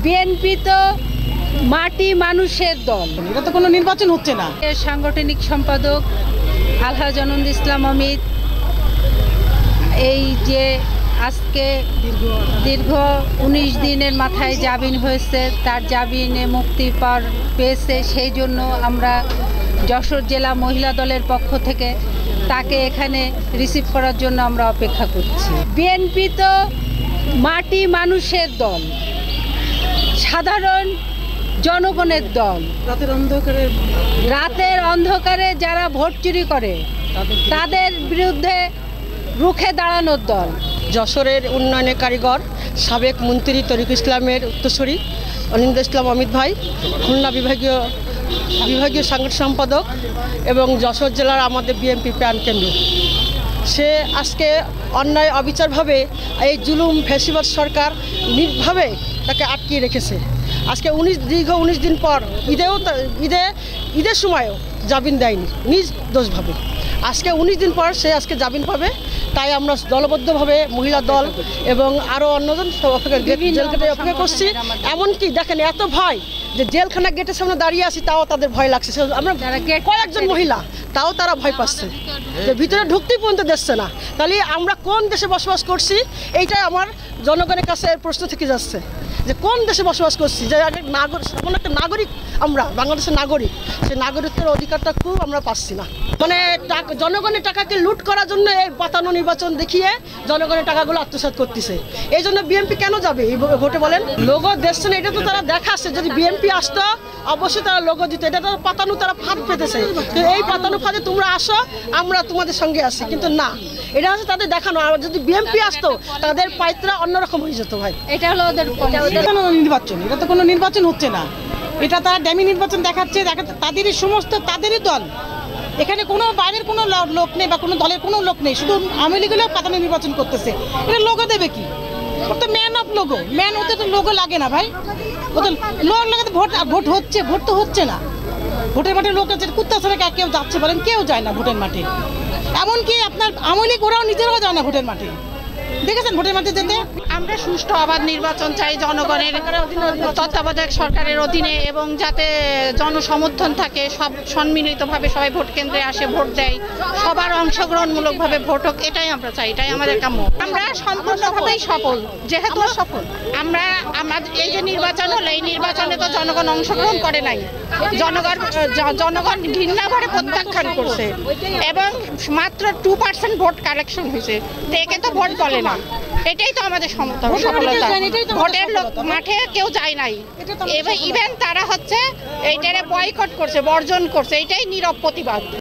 BNP তো মাটি মানুষের দল। এটা তো কোনো নির্বাচন হচ্ছে না। সাংগঠনিক সম্পাদক আলহাজ আনন্দ ইসলাম অমিত এই যে আজকে দীর্ঘ 19 দিনের মাথায় জামিন হয়েছে, তার জামিনে মুক্তি পেয়েছে, সেই জন্য আমরা যশোর জেলা মহিলা দলের পক্ষ থেকে তাকে এখানে রিসিভ করার জন্য আমরা অপেক্ষা করছি। বিএনপি তো মাটি মানুষের দল, সাধারণ জনগণের দল। রাতের অন্ধকারে যারা ভোট চুরি করে তাদের বিরুদ্ধে রুখে দাঁড়ানোর দল। যশোরের উন্নয়নের কারিগর সাবেক মন্ত্রী তরিকুল ইসলামের উত্তরসূরি অনিন্দ ইসলাম অমিত ভাই, খুলনা বিভাগীয় সাংগঠনিক সম্পাদক এবং যশোর জেলার আমাদের বিএনপি প্রাণকেন্দ্র। সে আজকে অন্যায় অবিচারভাবে এই জুলুম ফ্যাসিবাদ সরকার নির্ভাবে তাকে আটকিয়ে রেখেছে। আজকে দীর্ঘ 19 দিন পর ঈদের সময়ও জামিন দেয়নি নিজ দোষভাবে। আজকে 19 দিন পর সে আজকে জামিন পাবে, তাই আমরা দলবদ্ধভাবে মহিলা দল এবং আরও অন্যজন জেলখানায় অপেক্ষা করছি। এমনকি দেখেন এত ভয় যে জেলখানা গেটের সামনে দাঁড়িয়ে আছি, তাও তাদের ভয় লাগছে। আমরা কয়েকজন মহিলা তাও তারা ভয় পাচ্ছে যে ভিতরে ঢুকতেই পর্যন্ত দিচ্ছে না। তাহলে আমরা কোন দেশে বসবাস করছি, এইটাই আমার জনগণের কাছে প্রশ্ন থেকে যাচ্ছে যে কোন দেশে বসবাস করছি। যে একটা নাগরিক, আমরা বাংলাদেশের নাগরিক, সেই নাগরিকত্বের অধিকারটা খুব আমরা পাচ্ছি না। মানে জনগণের টাকাকে লুট করার জন্য এই পাতানো নির্বাচন দেখিয়ে জনগণের টাকাগুলো আত্মসাৎ করতেছে। এই জন্য বিএনপি কেন যাবে এই ভোটে বলেন? লোগো দেখছেন, এটা তো তারা দেখাচ্ছে। যদি বিএনপি আসতো অবশ্যই তারা লোগো দিত। এটা তো পাতানো, তারা ফাঁদ পেতেছে। তো এই পাতানো ফাঁদে তোমরা আসো, আমরা তোমাদের সঙ্গে আসি, কিন্তু না, এটা হচ্ছে তাদের দেখানো। আর যদি বিএনপি আসতো তাদের পাইতরা অন্যরকম হয়ে যেত ভাই। এটা হলো ওদের নির্বাচন, এটা তো কোনো নির্বাচন হচ্ছে না। এটা তারা ড্যামি নির্বাচন দেখাচ্ছে, তাদেরই সমস্ত তাদেরই দল। এখানে কোনো বাইরের কোনো লোক নেই বা কোনো দলের কোনো লোক নেই, শুধু আওয়ামী লীগেরও পাতানো নির্বাচন করতেছে। এটা লোগো দেবে কি? ওর তো ম্যান অফ লোগো, ম্যান ওতে তো লোগো লাগে না ভাই। ওদের লোক লাগাতে ভোট হচ্ছে, ভোট তো হচ্ছে না। ভোটের মাঠে লোক আছে, কুত্তা ছাড়া কেউ যাচ্ছে বলেন? কেউ যায় না ভোটের মাঠে। এমনকি আপনার আওয়ামী লীগ ওরাও নিজেরাও যায় না ভোটের মাঠে। দেখেছেন ভোটের মাঠে যেতে? আমরা সুষ্ঠু অবাধ নির্বাচন চাই জনগণের তত্ত্বাবধায়ক সরকারের অধীনে, এবং যাতে জনসমর্থন থাকে, সব সম্মিলিতভাবে সবাই ভোট কেন্দ্রে আসে, ভোট দেয়, সবার অংশগ্রহণমূলকভাবে ভোট হোক, এটাই আমরা চাই, এটাই আমাদের কাম্য। আমরা সম্পূর্ণভাবেই সফল, যেহেতু সফল আমরা এই যে নির্বাচন হলো, এই নির্বাচনে তো জনগণ অংশগ্রহণ করে নাই, জনগণ ঘৃণা ভরে প্রত্যাখ্যান করছে এবং মাত্র 2% ভোট কালেকশন হয়েছে। একে তো ভোট বলে না, এটাই তো আমাদের সফলতা। ভোটের লোক মাঠে কেউ যায় নাই, ইভেন তারা হচ্ছে এইটারে বয়কট করছে, বর্জন করছে, এটাই নীরব প্রতিবাদ।